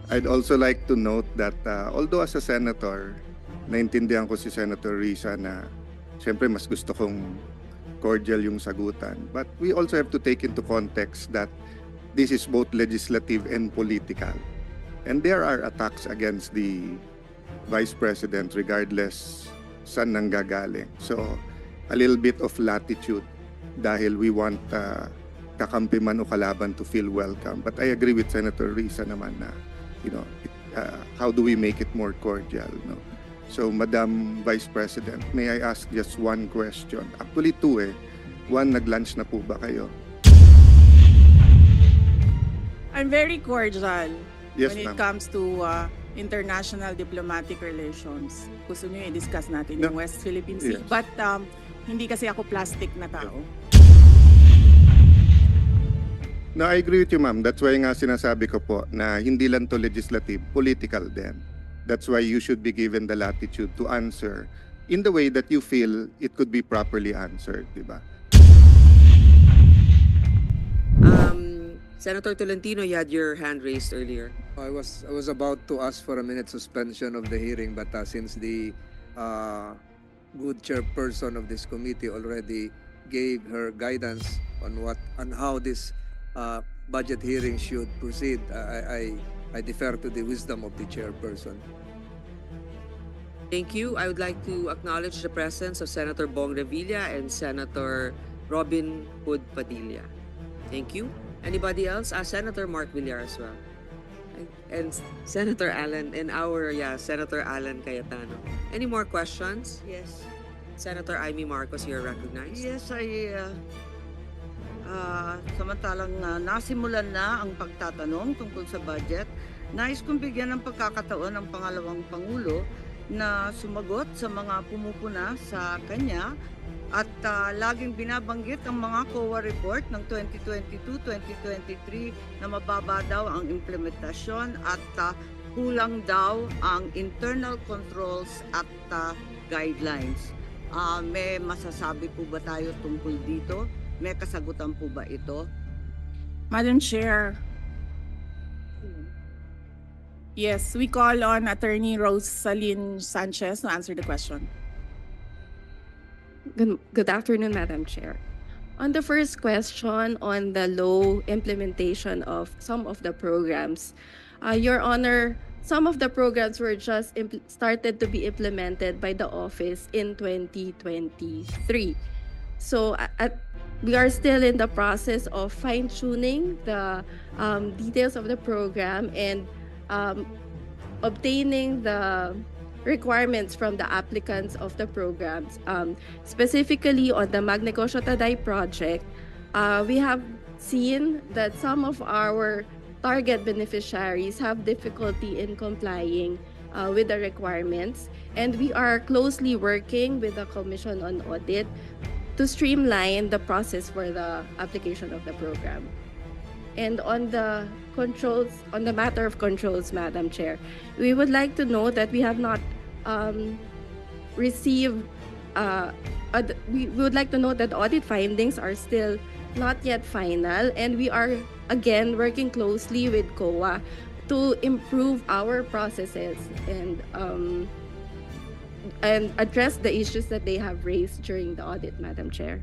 I'd also like to note that although as a senator, naintindihan ko si Senator Risa na siyempre mas gusto kong cordial yung sagutan. But we also have to take into context that this is both legislative and political. And there are attacks against the Vice President regardless saan nanggagaling. So a little bit of latitude dahil we want kakampi man o kalaban to feel welcome. But I agree with Senator Risa naman na, how do we make it more cordial? No? So, Madam Vice President, may I ask just one question? Actually, two eh. One, nag-lunch na po ba kayo? I'm very cordial Yes, when it ma'am. comes to international diplomatic relations. Gusto niyo i-discuss natin No. yung West Philippine Sea. Yes. But hindi kasi ako plastic na tao. No, I agree with you, ma'am. That's why nga sinasabi ko po na hindi lang to legislative, political din. That's why you should be given the latitude to answer in the way that you feel it could be properly answered, di ba? Senator Tolentino, you had your hand raised earlier. I was about to ask for a minute suspension of the hearing, but since the good chairperson of this committee already gave her guidance on how this budget hearing should proceed, I defer to the wisdom of the chairperson. Thank you. I would like to acknowledge the presence of Senator Bong Revilla and Senator Robin Hood Padilla. Thank you. Anybody else? Senator Mark Villar as well. And Senator Alan, Senator Alan Cayetano. Any more questions? Yes. Senator Amy Marcos, you're recognized. Yes, samantalang nasimulan na ang pagtatanong tungkol sa budget, nais kong bigyan ng pagkakataon ng pangalawang Pangulo na sumagot sa mga pumupuna sa kanya at laging binabanggit ang mga COA report ng 2022-2023 na mababa daw ang implementasyon at kulang daw ang internal controls at guidelines. May masasabi po ba tayo tungkol dito? May kasagutan po ba ito? Madam Chair, yes, we call on Attorney Rosaline Sanchez to answer the question. Good afternoon, Madam Chair. On the first question on the low implementation of some of the programs, Your Honor, some of the programs were just started to be implemented by the office in 2023. So we are still in the process of fine-tuning the details of the program and obtaining the requirements from the applicants of the programs. Specifically on the Magnegosyo Taday project, we have seen that some of our target beneficiaries have difficulty in complying with the requirements, and we are closely working with the Commission on Audit to streamline the process for the application of the program. And on the controls, on the matter of controls, Madam Chair, we would like to note that we have not received, we would like to note that audit findings are still not yet final, and we are again working closely with COA to improve our processes and address the issues that they have raised during the audit, Madam Chair.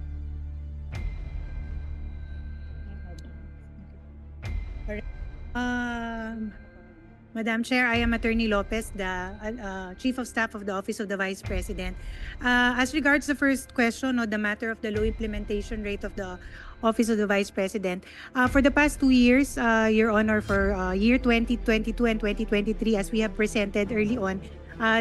Madam Chair, I am Attorney Lopez, the Chief of Staff of the Office of the Vice President. As regards the first question on the matter of the low implementation rate of the Office of the Vice President, for the past 2 years, Your Honor, for year 2022 and 2023, as we have presented early on,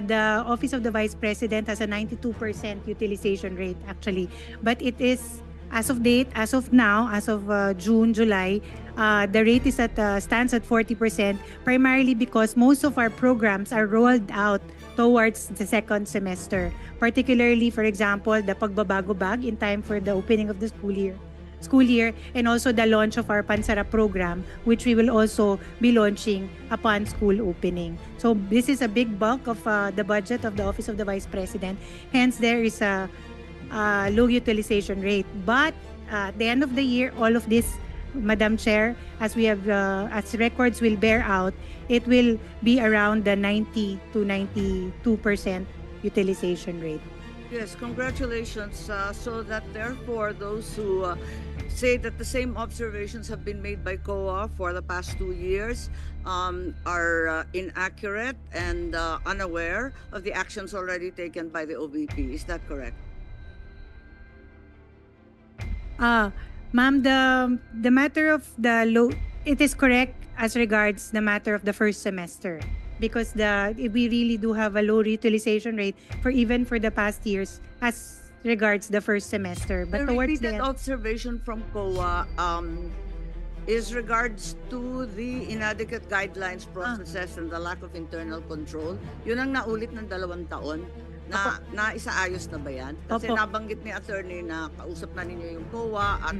the Office of the Vice President has a 92% utilization rate actually, but it is as of date, as of now, as of June, July, the rate is stands at 40%, primarily because most of our programs are rolled out towards the second semester. Particularly, for example, the Pagbabago Bag in time for the opening of the school year, and also the launch of our Pansara program, which we will also be launching upon school opening. So this is a big bulk of the budget of the Office of the Vice President. Hence, there is a low utilization rate. But at the end of the year, all of this Madam Chair, as we have, as records will bear out, it will be around the 90 to 92% utilization rate. Yes, congratulations. So that therefore, those who say that the same observations have been made by COA for the past 2 years are inaccurate and unaware of the actions already taken by the OVP. Is that correct? Ma'am, the matter of the low, it is correct as regards the matter of the first semester, because we really do have a low utilization rate even for the past years as regards the first semester. But The towards the repeated end, observation from COA is regards to the inadequate guidelines, processes, and the lack of internal control. Yun ang naulit ng 2 taon. Na isaayos na ba yan? Kasi Opo. nabanggit ni attorney na kausap na ninyo yung COA at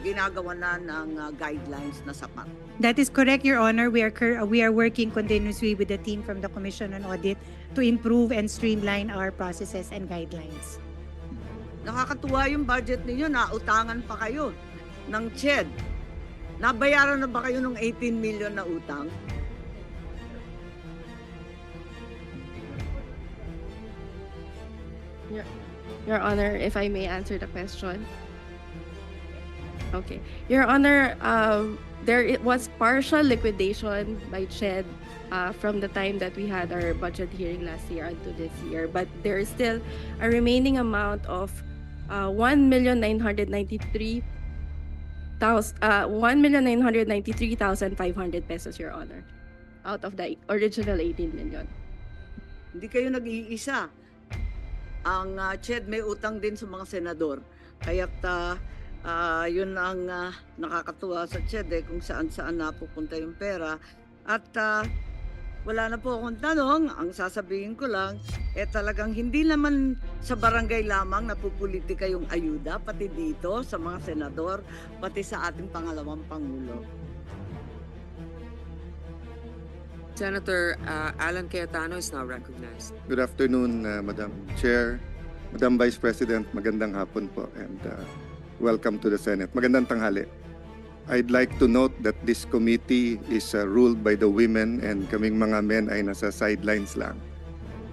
ginagawa na ng guidelines na sapat. that is correct, Your Honor. We are working continuously with the team from the Commission on Audit to improve and streamline our processes and guidelines. Nakakatuwa yung budget ninyo, nautangan pa kayo ng CHED. Nabayaran na ba kayo ng 18 million na utang? Your Honor, if I may answer the question. Okay. Your Honor, it was partial liquidation by CHED from the time that we had our budget hearing last year until this year. But there is still a remaining amount of 1,993,500 pesos, Your Honor, out of the original 18 million. Hindi kayo nag-iisa. Ang CHED may utang din sa mga senador. Kaya't yun ang nakakatuwa sa CHED kung saan-saan napupunta yung pera. At wala na po akong tanong. Ang sasabihin ko lang, talagang hindi naman sa barangay lamang napupolitika yung ayuda, pati dito sa mga senador, pati sa ating pangalawang Pangulo. Senator Alan Cayetano is now recognized. Good afternoon, Madam Chair, Madam Vice President, magandang hapon po, and welcome to the Senate. Magandang tanghali. I'd like to note that this committee is ruled by the women and kaming mga men ay nasa sidelines lang.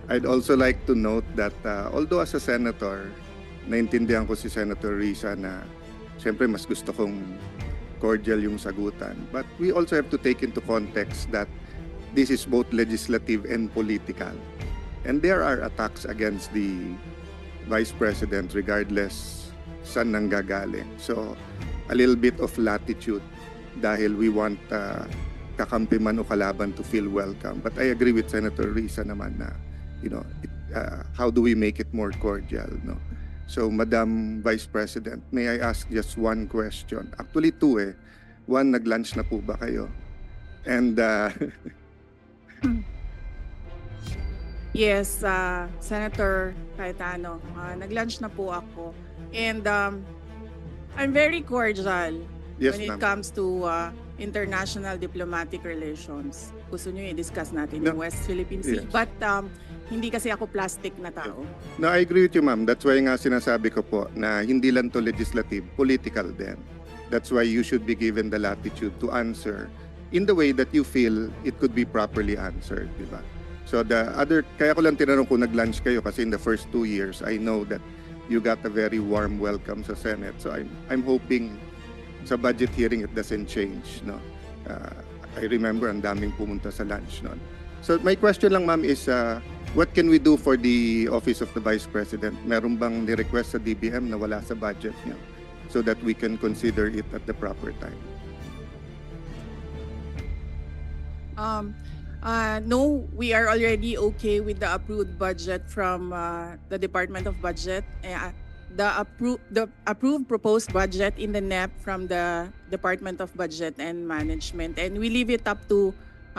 I'd also like to note that although as a senator, naintindihan ko si Senator Risa na siyempre mas gusto kong cordial yung sagutan. But we also have to take into context that this is both legislative and political. And there are attacks against the Vice President regardless saan nanggagaling. So, a little bit of latitude dahil we want kakampi man o kalaban to feel welcome. But I agree with Senator Risa naman na, how do we make it more cordial, no? So, Madam Vice President, may I ask just one question? Actually, two eh. One, nag-lunch na po ba kayo? And Yes, Senator Cayetano, nag-lunch na po ako. And I'm very cordial yes, when it ma'am. comes to international diplomatic relations. Gusto nyo i-discuss natin yung No. West Philippine Sea. Yes. But hindi kasi ako plastic na tao. No, I agree with you, ma'am. That's why nga sinasabi ko po na hindi lang to legislative, political din. That's why you should be given the latitude to answer in the way that you feel it could be properly answered, di ba? So kaya ko lang tinanong kung nag-lunch kayo kasi in the first 2 years, I know that you got a very warm welcome sa Senate. So I'm hoping sa budget hearing it doesn't change, no? I remember ang daming pumunta sa lunch noon. So my question lang, ma'am, is what can we do for the Office of the Vice President? Meron bang ni-request sa DBM na wala sa budget niyo so that we can consider it at the proper time? No, we are already okay with the approved budget from the Department of Budget. The approved proposed budget in the NEP from the Department of Budget and Management. And we leave it up to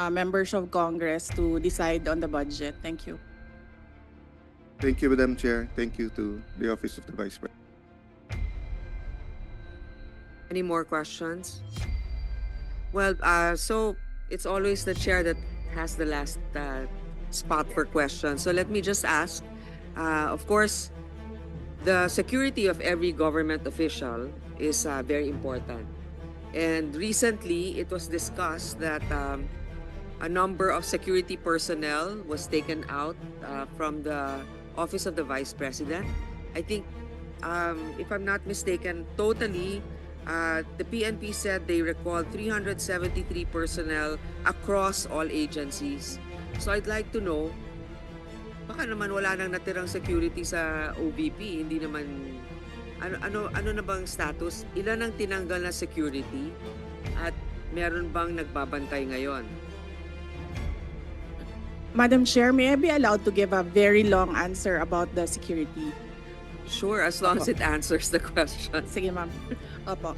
members of Congress to decide on the budget. Thank you. Thank you, Madam Chair. Thank you to the Office of the Vice President. Any more questions? Well, so it's always the chair that has the last spot for questions. So let me just ask, of course, the security of every government official is very important. And recently, it was discussed that a number of security personnel was taken out from the Office of the Vice President. I think, if I'm not mistaken, totally, the PNP said they recalled 373 personnel across all agencies. So I'd like to know, baka naman wala nang natirang security sa OVP, hindi naman, ano na bang status? Ilan ang tinanggal na security at meron bang nagbabantay ngayon? Madam Chair, may I be allowed to give a very long answer about the security? Sure, as long as it answers the question. Sige, ma'am. Opo.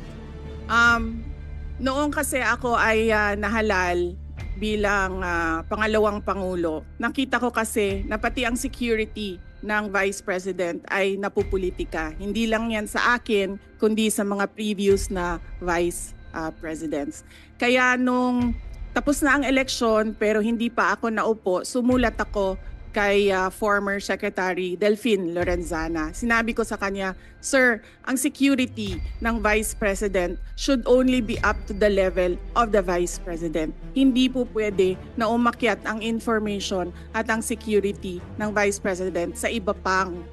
Noong kasi ako ay nahalal bilang pangalawang pangulo, nakita ko kasi na pati ang security ng Vice President ay napupolitika. Hindi lang yan sa akin, kundi sa mga previous na Vice Presidents. Kaya nung tapos na ang eleksyon pero hindi pa ako naupo, sumulat ako kay former Secretary Delphine Lorenzana. Sinabi ko sa kanya, Sir, ang security ng Vice President should only be up to the level of the Vice President. Hindi po pwede na umakyat ang information at ang security ng Vice President sa iba pang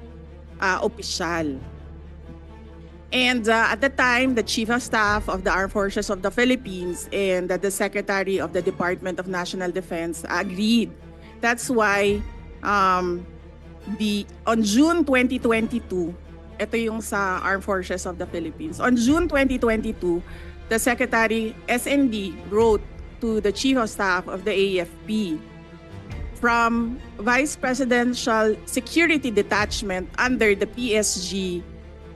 opisyal. And at the time, the Chief of Staff of the Armed Forces of the Philippines and the Secretary of the Department of National Defense agreed. That's why on June 2022, ito yung sa Armed Forces of the Philippines. On June 2022, the Secretary SND wrote to the Chief of Staff of the AFP from Vice Presidential Security Detachment under the PSG.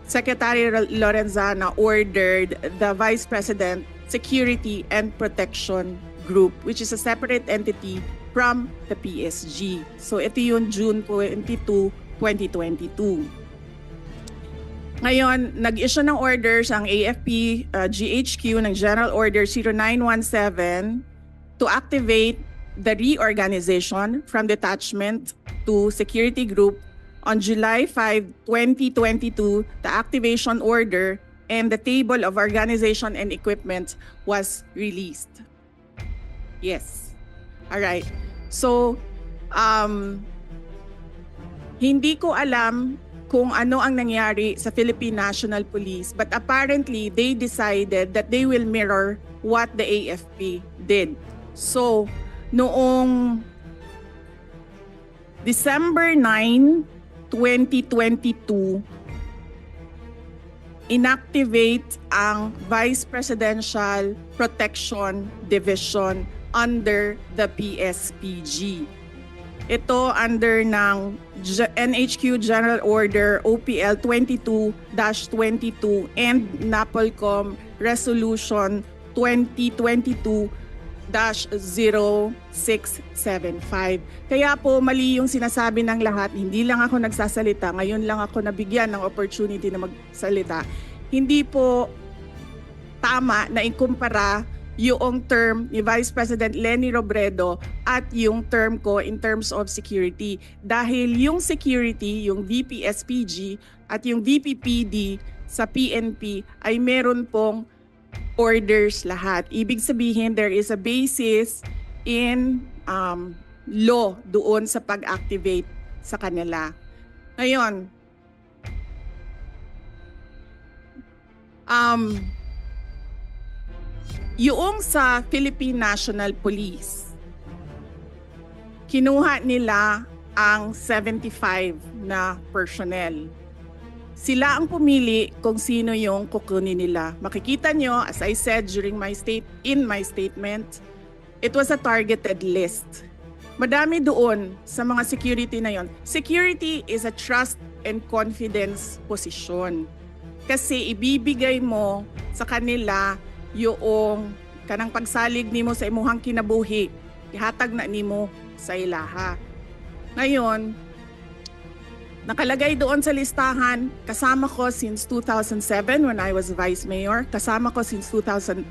Secretary Lorenzana ordered the Vice President Security and Protection Group, which is a separate entity from the PSG. So ito yung June 22, 2022. Ngayon, nag-issue ng orders ang AFP GHQ ng General Order 0917 to activate the reorganization from detachment to security group. On July 5, 2022, the activation order and the table of organization and equipment was released. Yes. All right. So, hindi ko alam kung ano ang nangyari sa Philippine National Police, but apparently they decided that they will mirror what the AFP did. So, noong December 9, 2022, inactivate ang Vice Presidential Protection Division under the PSPG. Ito under ng NHQ General Order OPL 22-22 and NAPOLCOM Resolution 2022-0675. Kaya po mali yung sinasabi ng lahat, hindi lang ako nagsasalita, ngayon lang ako nabigyan ng opportunity na magsalita. Hindi po tama na ikumpara yung term ni Vice President Leni Robredo at yung term ko in terms of security. Dahil yung security, yung VP-SPG at yung VP-PD sa PNP ay meron pong orders lahat. Ibig sabihin, there is a basis in law doon sa pag-activate sa kanila. Ngayon, yung sa Philippine National Police, kinuha nila ang 75 na personnel. Sila ang pumili kung sino yung kukunin nila. Makikita nyo, as I said during my statement, it was a targeted list. Madami doon sa mga security na yon. Security is a trust and confidence position. Kasi ibibigay mo sa kanila yung kanang pagsalig nimo sa imuhang kinabuhi, ihatag na nimo sa ilaha. Ngayon, nakalagay doon sa listahan, kasama ko since 2007 when I was Vice Mayor, kasama ko since 2010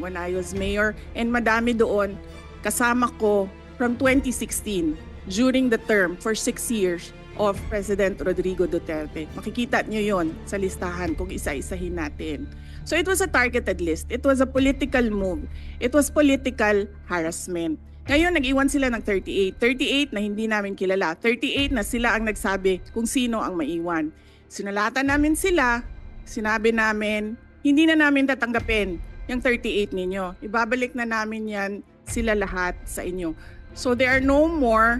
when I was Mayor, and madami doon kasama ko from 2016 during the term for 6 years of President Rodrigo Duterte. Makikita nyo yon sa listahan kung isa-isahin natin. So it was a targeted list. It was a political move. It was political harassment. Ngayon, nag-iwan sila ng 38. 38 na hindi namin kilala. 38 na sila ang nagsabi kung sino ang maiwan. Sinalatan namin sila, sinabi namin, hindi na namin tatanggapin yung 38 ninyo. Ibabalik na namin yan sila lahat sa inyo. So there are no more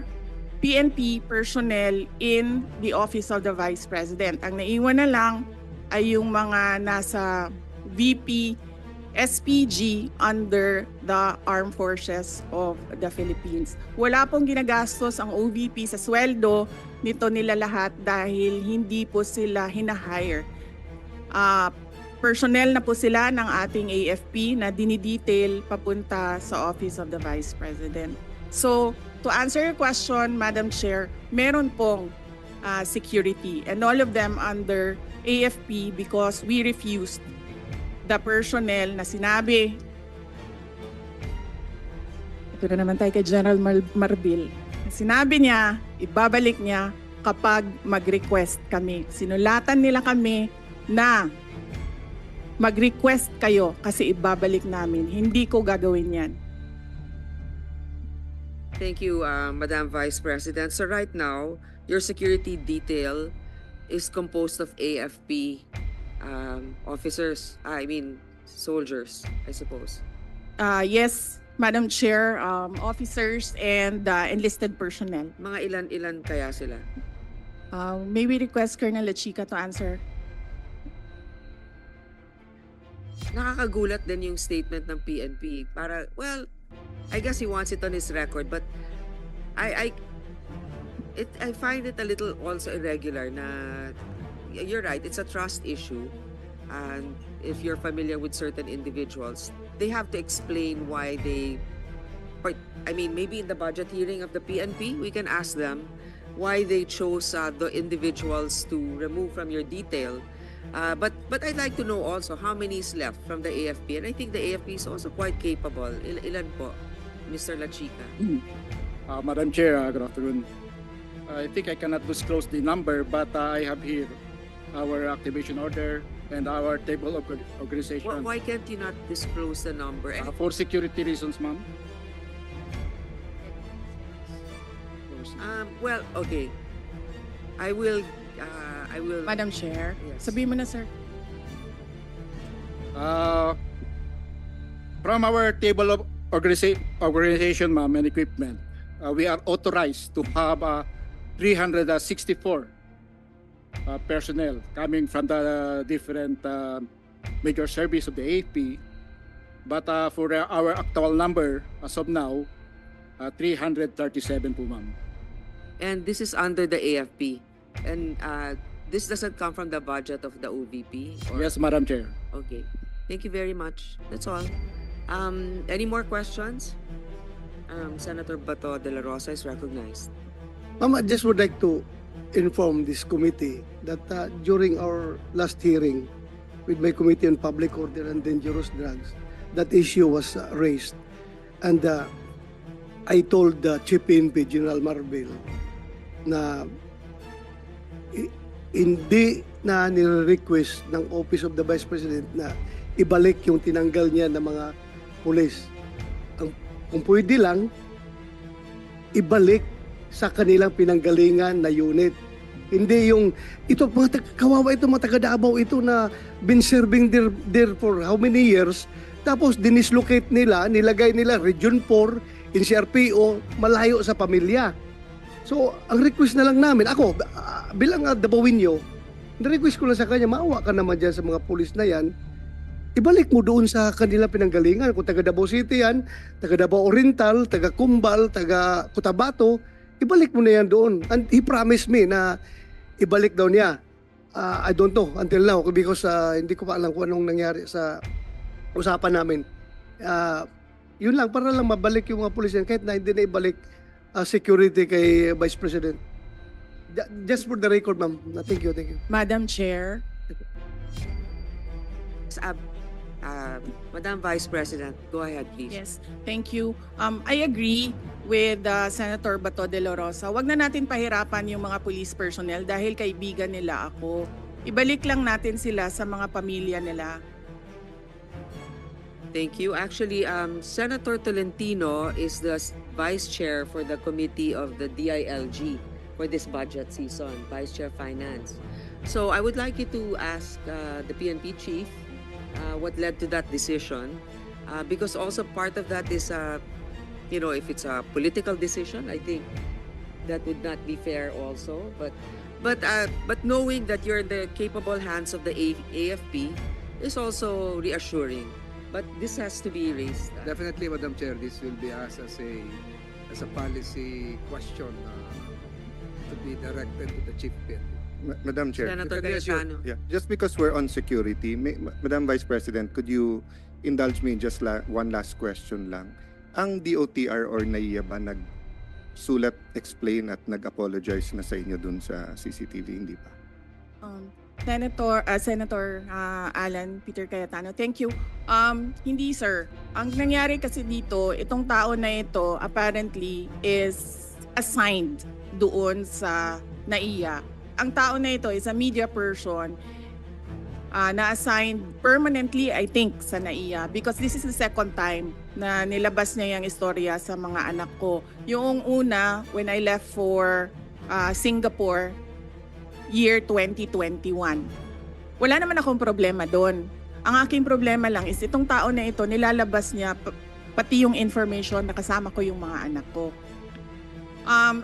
PNP personnel in the Office of the Vice President. Ang naiwan na lang ay yung mga nasa VP SPG under the Armed Forces of the Philippines. Wala pong ginagastos ang OVP sa sweldo nito nila lahat dahil hindi po sila hinahire. Personnel na po sila ng ating AFP na dinidetail papunta sa Office of the Vice President. So, to answer your question, Madam Chair, meron pong security and all of them under AFP because we refused the personnel na sinabi. Ito na naman tayo kay General Marbil. Sinabi niya, ibabalik niya kapag mag-request kami. Sinulatan nila kami na mag-request kayo kasi ibabalik namin. Hindi ko gagawin yan. Thank you, Madam Vice President. So right now, your security detail is composed of AFP officers, soldiers, I suppose. Yes, Madam Chair, officers and enlisted personnel. Mga ilan-ilan kaya sila? May we request Colonel Lachica to answer? Nakakagulat din yung statement ng PNP. Para, well, I guess he wants it on his record, but I find it a little also irregular na you're right, it's a trust issue. And if you're familiar with certain individuals, they have to explain why they, maybe in the budget hearing of the PNP, we can ask them why they chose the individuals to remove from your detail. But I'd like to know also how many is left from the AFP. And I think the AFP is also quite capable. Ilan po, Mr. Lachica? Madam Chair, good afternoon. I think I cannot disclose the number, but I have here our activation order and our table of organization. Why can't you not disclose the number? For security reasons, ma'am. Well, okay. I will. Madam Chair, Yes. sabihin mo na, sir. From our table of organization, ma'am, and equipment, we are authorized to have 364 personnel coming from the different major service of the AFP. But for our actual number, as of now, 337 po, ma'am. And this is under the AFP. And this doesn't come from the budget of the OVP? Or? Yes, Madam Chair. Okay. Thank you very much. That's all. Any more questions? Senator Bato de la Rosa is recognized. Ma'am, I just would like to inform this committee that during our last hearing with my Committee on Public Order and Dangerous Drugs, that issue was raised. And I told the Chief PNP, General Marbil, na hindi na nire-request ng Office of the Vice President na ibalik yung tinanggal niya ng mga pulis. Kung pwede lang, ibalik sa kanilang pinanggalingan na unit. Hindi yung, ito, kawawa ito, mga taga-Davao ito na been serving there for how many years, tapos dinislocate nila, nilagay nila Region 4, NCRPO, malayo sa pamilya. So, ang request na lang namin, ako, bilang Davao-inyo, na-request ko lang sa kanya, maawa ka naman dyan sa mga pulis na yan, ibalik mo doon sa kanila pinanggalingan. Kung taga Davao City yan, taga Davao Oriental, taga Cumbal, taga Cotabato, ibalik mo na yan doon. And he promised me na ibalik daw niya. I don't know until now because hindi ko pa alam kung anong nangyari sa usapan namin. Yun lang, para lang mabalik yung mga pulis yan, kahit na hindi na ibalik security kay Vice President. Just for the record, ma'am. Thank you, thank you. Madam Chair. Madam Vice President, go ahead, please. Yes, thank you. I agree with Senator Bato de la Rosa, wag na natin pahirapan yung mga police personnel dahil kaibigan nila ako. Ibalik lang natin sila sa mga pamilya nila. Thank you. Actually, Senator Tolentino is the Vice Chair for the Committee of the DILG for this budget season, Vice Chair Finance. So I would like you to ask the PNP Chief what led to that decision, because also part of that is, if it's a political decision, I think that would not be fair also. But knowing that you're in the capable hands of the AFP is also reassuring. But this has to be raised. Definitely, Madam Chair, this will be asked as a policy question to be directed to the Chief PNP. Madam Chair. Senator Yes, Cayetano. Yeah, just because we're on security, Madam Vice President, could you indulge me in just one last question lang? Ang DOTR or NAIA ba nagsulat, explain at nag-apologize na sa inyo dun sa CCTV, hindi ba? Senator Alan Peter Cayetano, thank you. Hindi sir. Ang nangyari kasi dito, itong tao na ito apparently is assigned doon sa NAIA. Ang tao na ito is a media person na-assigned permanently, I think, sa NAIA because this is the second time na nilabas niya yung istorya sa mga anak ko. Yung una, when I left for Singapore, year 2021. Wala naman akong problema doon. Ang aking problema lang is itong tao na ito, nilalabas niya pati yung information na kasama ko yung mga anak ko.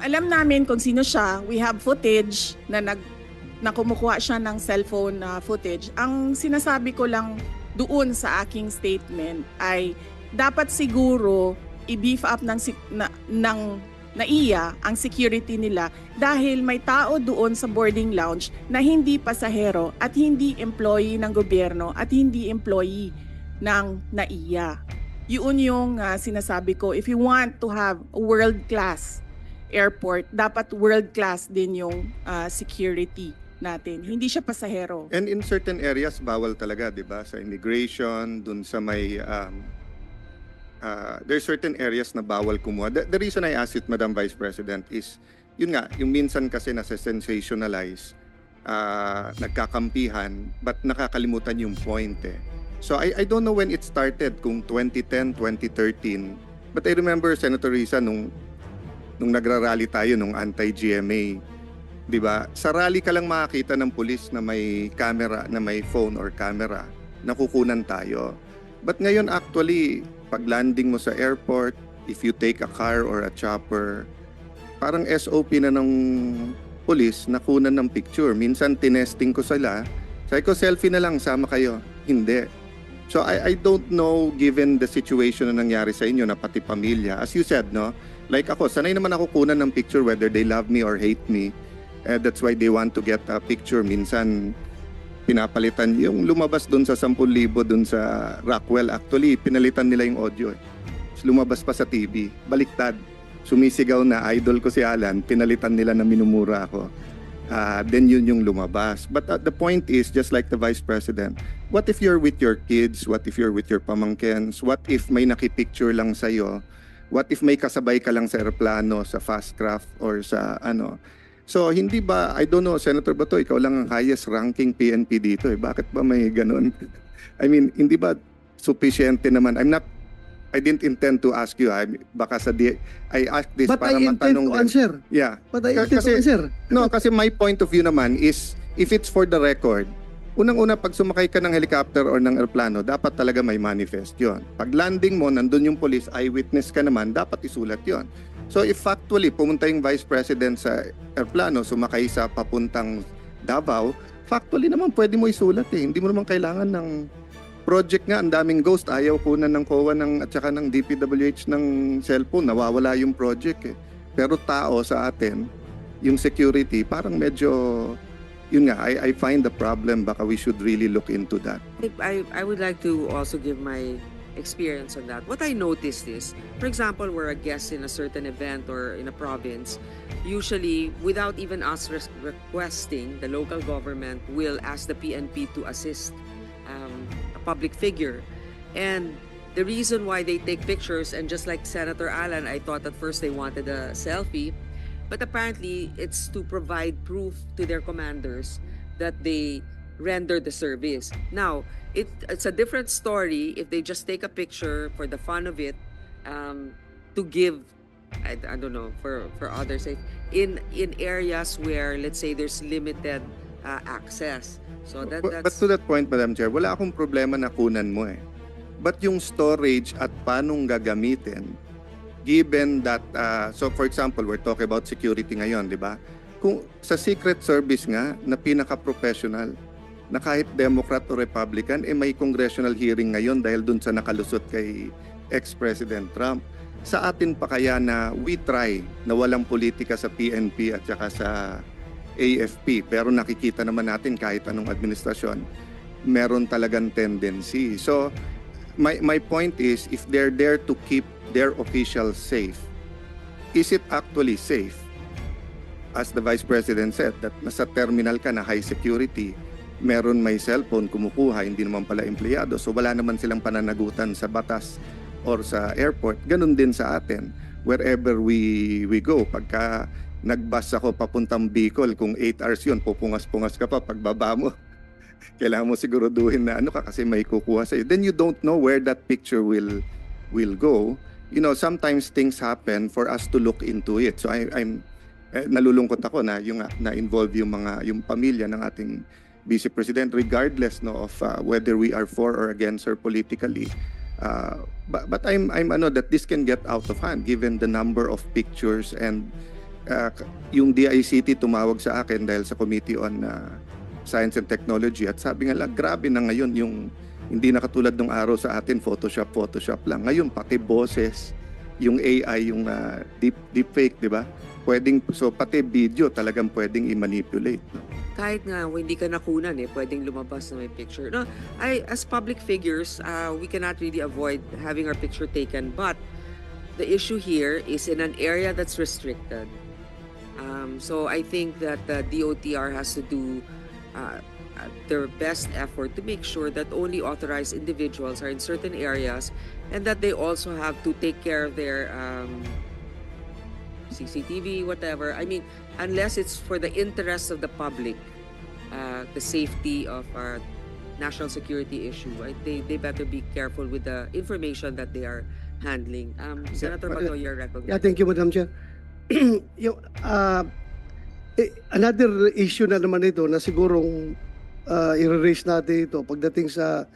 Alam namin kung sino siya. We have footage na kumukuha siya ng cellphone footage. Ang sinasabi ko lang doon sa aking statement ay dapat siguro i-beef up ng NAIA ang security nila dahil may tao doon sa boarding lounge na hindi pasahero at hindi employee ng gobyerno at hindi employee ng NAIA. Yun yung sinasabi ko. If you want to have a world-class airport, dapat world-class din yung security natin. Hindi siya pasahero. And in certain areas, bawal talaga, di ba? Sa immigration, dun sa may... there's certain areas na bawal kumuha. The reason I asked it, Madam Vice President, is yun nga, yung minsan kasi nasa-sensationalize, nagkakampihan, but nakakalimutan yung point eh. So I don't know when it started, kung 2010, 2013, but I remember, Senator Risa, nung nagrarally tayo, nung anti-GMA, di ba? Sa rally ka lang makakita ng pulis na may camera, na may phone or camera, nakukunan tayo. But ngayon actually, pag landing mo sa airport, if you take a car or a chopper, parang SOP na ng police, nakunan ng picture. Minsan tinesting ko sila, sabi ko selfie na lang, sama kayo. Hindi. So I don't know, given the situation na nangyari sa inyo na pati pamilya, as you said, no? Like ako, sanay naman ako kunan ng picture whether they love me or hate me. That's why they want to get a picture. Minsan pinapalitan yung lumabas doon sa 10,000 doon sa Rockwell, actually pinalitan nila yung audio eh. Lumabas pa sa TV, baliktad, sumisigaw na idol ko si Alan, pinalitan nila na minumura ako. Then yun yung lumabas. But the point is, just like the Vice President, what if you're with your kids, what if you're with your pamangkens, what if may nakipicture lang sa'yo, what if may kasabay ka lang sa aeroplano, sa fast craft or sa ano. So, hindi ba, I don't know, Senator Bato, ikaw lang ang highest ranking PNP dito eh. Bakit ba may ganun? I mean, hindi ba sufficiente naman? I didn't intend to ask you. Baka I asked this But para I intend matanong to din. answer. Yeah. But I intend to answer. No, kasi my point of view naman is, if it's for the record, unang-una, pag sumakay ka ng helicopter or ng aeroplano, dapat talaga may manifest yon. Pag landing mo, nandun yung police, eyewitness ka naman, dapat isulat yon. So if factually, pumunta yung Vice President sa aeroplano, sumakay sa papuntang Davao, factually naman pwede mo isulat eh. Hindi mo naman kailangan ng project nga, ang daming ghost, ayaw kunan ng COA at saka ng DPWH ng cellphone, nawawala yung project eh. Pero tao sa atin, yung security, parang medyo, yun nga, I find the problem, baka we should really look into that. I would like to also give my experience on that. What I noticed is, for example, we're a guest in a certain event or in a province, usually without even us requesting, the local government will ask the PNP to assist a public figure. And the reason why they take pictures, and just like Senator Alan, I thought at first they wanted a selfie, but apparently it's to provide proof to their commanders that they render the service. Now, it's a different story if they just take a picture for the fun of it, to give, I don't know, for others, in areas where, let's say, there's limited access. So But that's to that point, Madam Chair, wala akong problema na kunan mo eh. But yung storage at paanong gagamitin, given that, so for example, we're talking about security ngayon, di ba? Kung sa Secret Service nga, na pinaka-professional, na kahit Democrat o Republican, may congressional hearing ngayon dahil dun sa nakalusot kay ex-President Trump. Sa atin pa kaya na we try na walang politika sa PNP at saka sa AFP, pero nakikita naman natin kahit anong administrasyon, meron talagang tendency. So, my point is, if they're there to keep their officials safe, is it actually safe? As the Vice President said, that nasa terminal ka na high security, meron may cellphone, kumukuha, hindi naman pala empleyado. So wala naman silang pananagutan sa batas or sa airport. Ganun din sa atin. Wherever we go, pagka nagbus ako papuntang Bicol, kung 8 hours yun, pupungas-pungas ka pa pagbaba mo. Kailangan mo siguraduhin na ano ka kasi may kukuha sa'yo. Then you don't know where that picture will go. You know, sometimes things happen for us to look into it. So I'm nalulungkot ako na yung na-involve yung pamilya ng ating Vice President, regardless no of whether we are for or against her politically. But I'm that this can get out of hand given the number of pictures, and yung DICT tumawag sa akin dahil sa Committee on Science and Technology, at sabi nga lang, grabe na ngayon yung hindi na katulad nung araw sa atin Photoshop lang. Ngayon pati boses, yung AI, yung deepfake, di ba? So pati video talagang pwedeng i-manipulate. No? kahit nga hindi ka nakunan pwedeng lumabas na may picture. No, as public figures, we cannot really avoid having our picture taken, but the issue here is in an area that's restricted. So I think that the DOTR has to do their best effort to make sure that only authorized individuals are in certain areas, and that they also have to take care of their CCTV, whatever. I mean, unless it's for the interest of the public, the safety of our national security issue, they better be careful with the information that they are handling. Senator Bato, you're recognized. Yeah, thank you, Madam Chair. Yung, another issue na naman ito na sigurong i-raise natin ito pagdating sa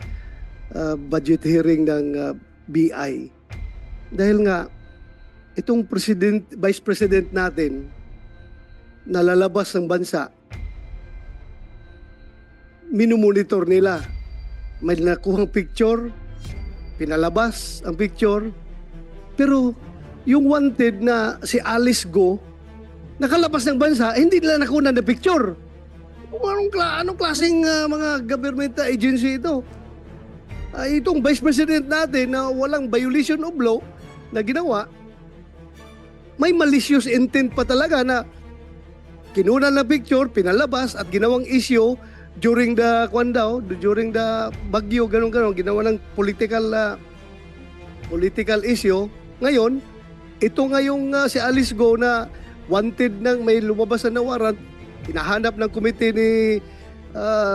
budget hearing ng BI. Dahil nga, itong Vice President natin nalalabas ng bansa, minumonitor nila. May nakuhang picture, pinalabas ang picture, pero yung wanted na si Alice Go, nakalabas ng bansa, hindi nila nakuha na picture. Anong klaseng mga government agency ito? Itong Vice President natin na walang violation of law na ginawa, may malicious intent pa talaga na kinuha na picture, pinalabas at ginawang issue during the bagyo, ganun, ginawa ng political issue. Ngayon, ito ngayong si Alice Go na wanted nang may lumabas na warrant, hinahanap ng komite ni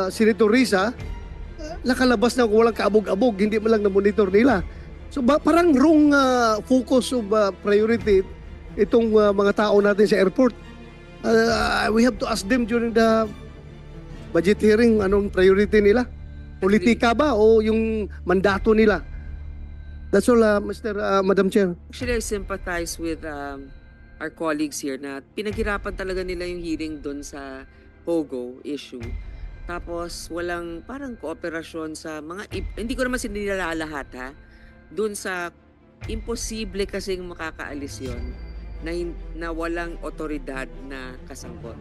Senator Risa, nakalabas na walang kaabog-abog, hindi man lang na-monitor nila. So parang wrong focus of priority itong mga tao natin sa airport. We have to ask them during the budget hearing, anong priority nila? Politika ba o yung mandato nila? That's all, Madam Chair. Actually, I sympathize with our colleagues here na pinaghirapan talaga nila yung hearing doon sa POGO issue. Tapos walang parang kooperasyon sa mga, hindi ko naman sinilala lahat ha, doon sa imposible kasing makakaalis yon na walang otoridad na kasangkot.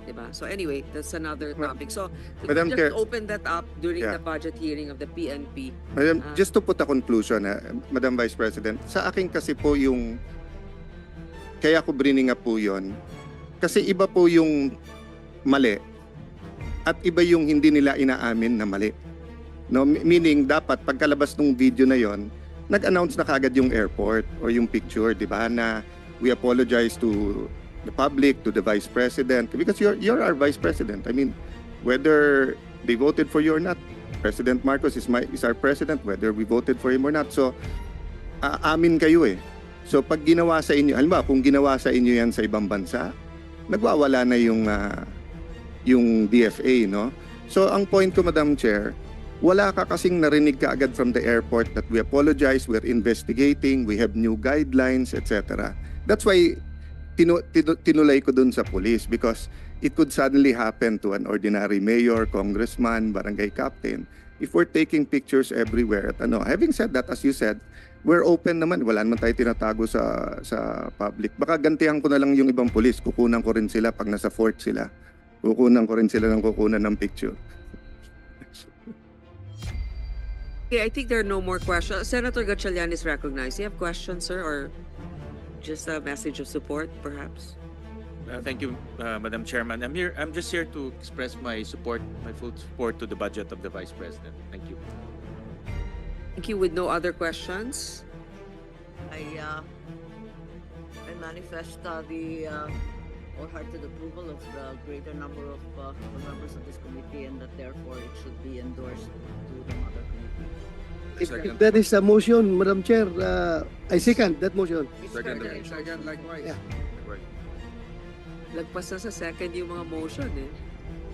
Diba? So anyway, that's another topic. So Madam just Chair, open that up during yeah, the budget hearing of the PNP. Madam, just to put a conclusion, Madam Vice President, sa akin kasi po yung, kaya ko bringing up po yun, kasi iba po yung mali at iba yung hindi nila inaamin na mali. No, meaning dapat pagkalabas ng video na yon, nag-announce na kagad yung airport or yung picture, 'di ba? Na we apologize to the public, to the Vice President because you're our Vice President. I mean, whether they voted for you or not, President Marcos is our president whether we voted for him or not. So amin kayo eh. So pag ginawa sa inyo, halimbawa kung ginawa sa inyo yan sa ibang bansa, nagwawala na yung DFA, no? So ang point ko, Madam Chair, wala ka kasing narinig ka agad from the airport that we apologize, we're investigating, we have new guidelines, etc. That's why tinulay ko dun sa police because it could suddenly happen to an ordinary mayor, congressman, barangay captain if we're taking pictures everywhere at ano. Having said that, as you said, we're open naman, wala naman tayo tinatago sa public. Baka gantihan ko na lang yung ibang police, kukunan ko rin sila pag nasa fort sila. Kukunan ko rin sila ng kukunan ng picture. Okay, I think there are no more questions. Senator Gatchalian is recognized. You have questions, sir, or just a message of support, perhaps? Thank you, Madam Chairman. I'm just here to express my support, my full support to the budget of the Vice President. Thank you. Thank you. With no other questions? I manifest the wholehearted approval of the greater number of the members of this committee and that therefore it should be endorsed to the mother committee. If that is a motion, Madam Chair, I second that motion. Second, likewise. Yeah. Lagpas na sa second yung mga motion eh.